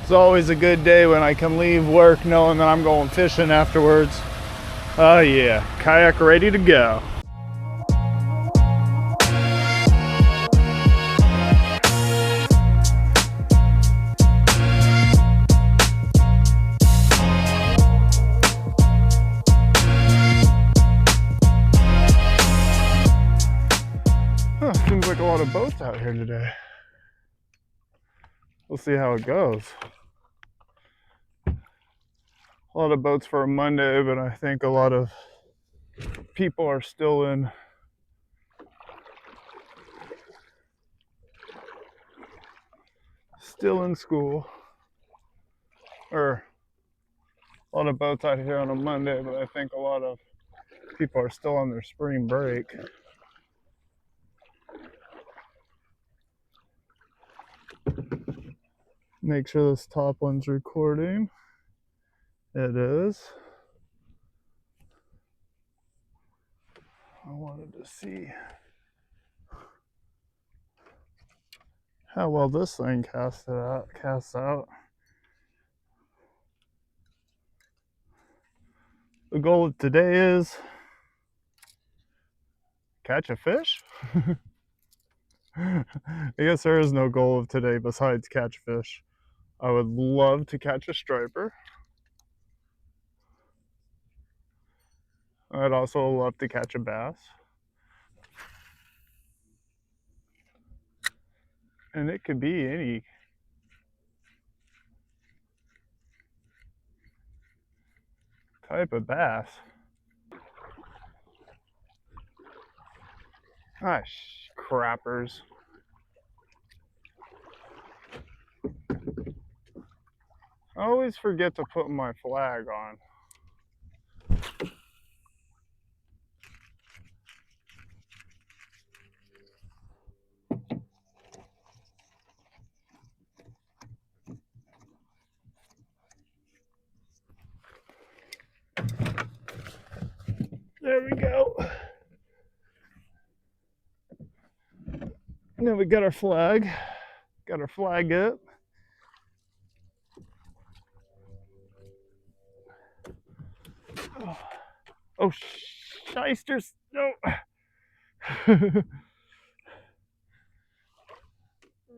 It's always a good day when I can leave work knowing that I'm going fishing afterwards. Oh yeah, kayak ready to go. Seems like a lot of boats out here today. We'll see how it goes. A lot of boats for a Monday, but I think a lot of people are still in school. Or a lot of boats out here on a Monday, but I think a lot of people are still on their spring break. Make sure this top one's recording. It is. I wanted to see how well this thing casts out. The goal of today is catch a fish. I guess there is no goal of today besides catch fish. I would love to catch a striper. I'd also love to catch a bass. And it could be any type of bass. Gosh, crappers. I always forget to put my flag on. There we go. Now we got our flag. Got our flag up. Oh, shysters. No.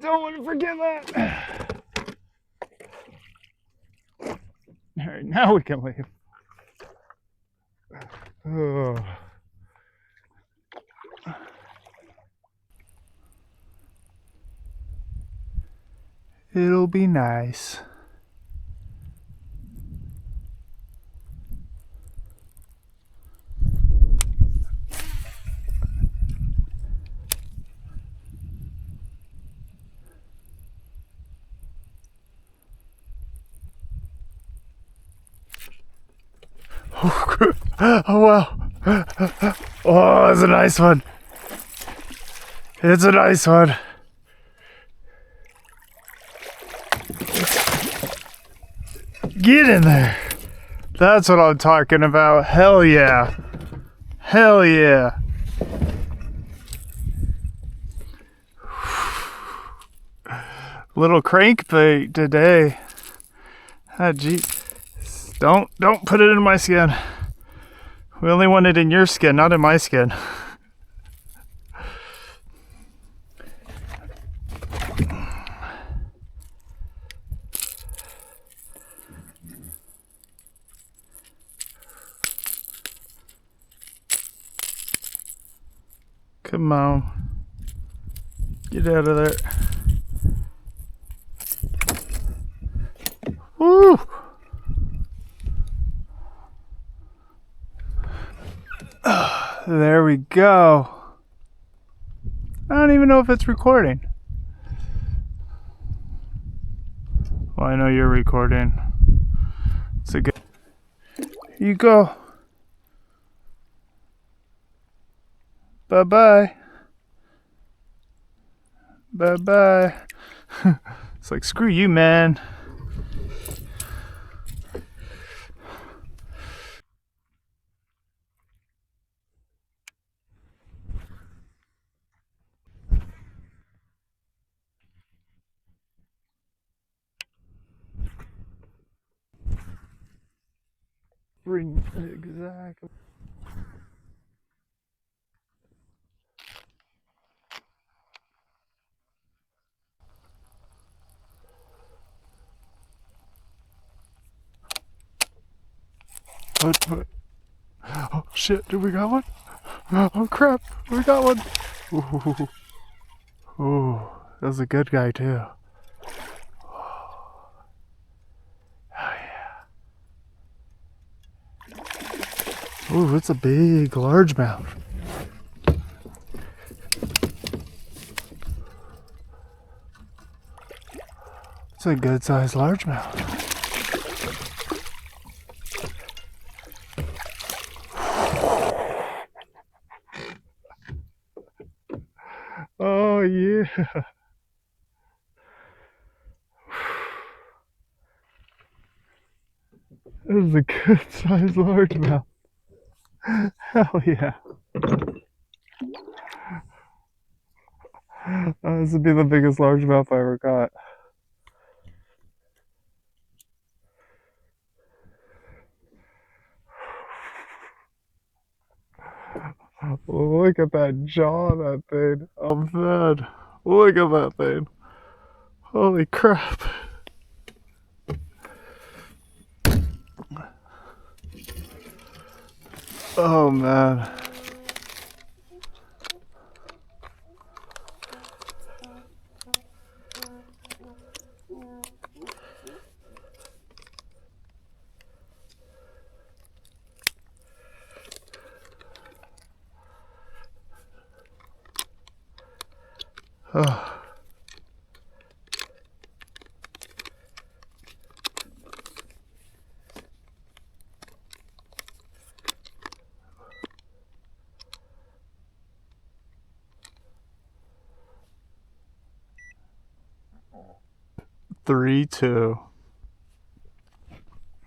Don't want to forget that. All right, now we can leave. Oh. It'll be nice. Oh wow. Oh, it's a nice one. It's a nice one. Get in there. That's what I'm talking about. Hell yeah. Hell yeah. Little crankbait today. Ah, gee. Don't put it in my skin. We only want it in your skin, not in my skin. Come on. Get out of there. Woo! There we go. I don't even know if it's recording. Well, I know you're recording. It's a good. Here you go. Bye-bye. Bye-bye. It's like, screw you, man. Bring exactly. What? Oh shit! Did we got one? Oh crap! We got one. Ooh, that was a good guy too. Oh yeah. Ooh, it's a big largemouth. It's a good sized largemouth. Oh yeah. This is a good sized largemouth. Hell yeah. This would be the biggest largemouth I ever caught. Look at that jaw on that thing. Oh man. Look at that thing. Holy crap. Oh man. Oh. Three, two.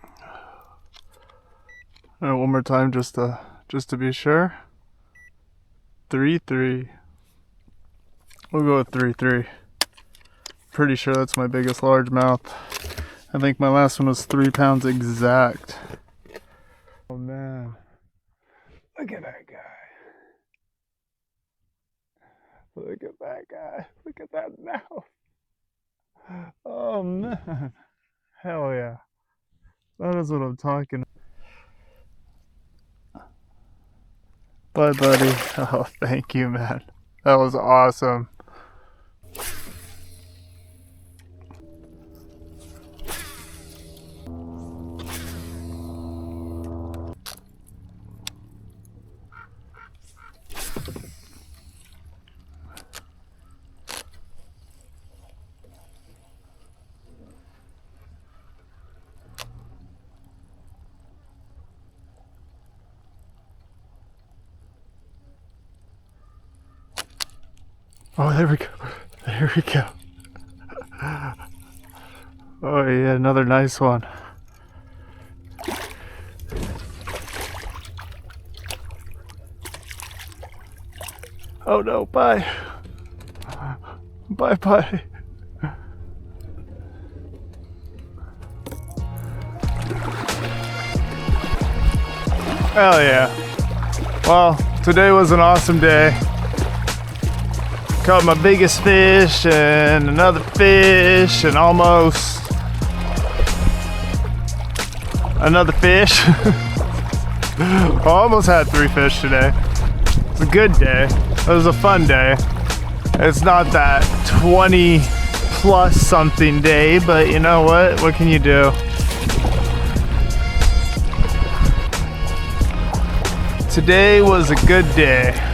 All right, one more time, just to be sure. 3-3. We'll go with 3-3. Pretty sure that's my biggest largemouth. I think my last one was 3 pounds exact. Oh man, look at that guy. Look at that guy. Look at that mouth. Oh man, hell yeah. That is what I'm talking about. Bye, buddy. Oh, thank you, man. That was awesome. Oh, there we go. There we go. Oh yeah, another nice one. Oh no, bye. Bye bye. Hell yeah. Well, today was an awesome day. Caught my biggest fish and another fish and almost another fish. I almost had 3 fish today. It's a good day. It was a fun day. It's not that 20 plus something day, but you know what? What can you do? Today was a good day.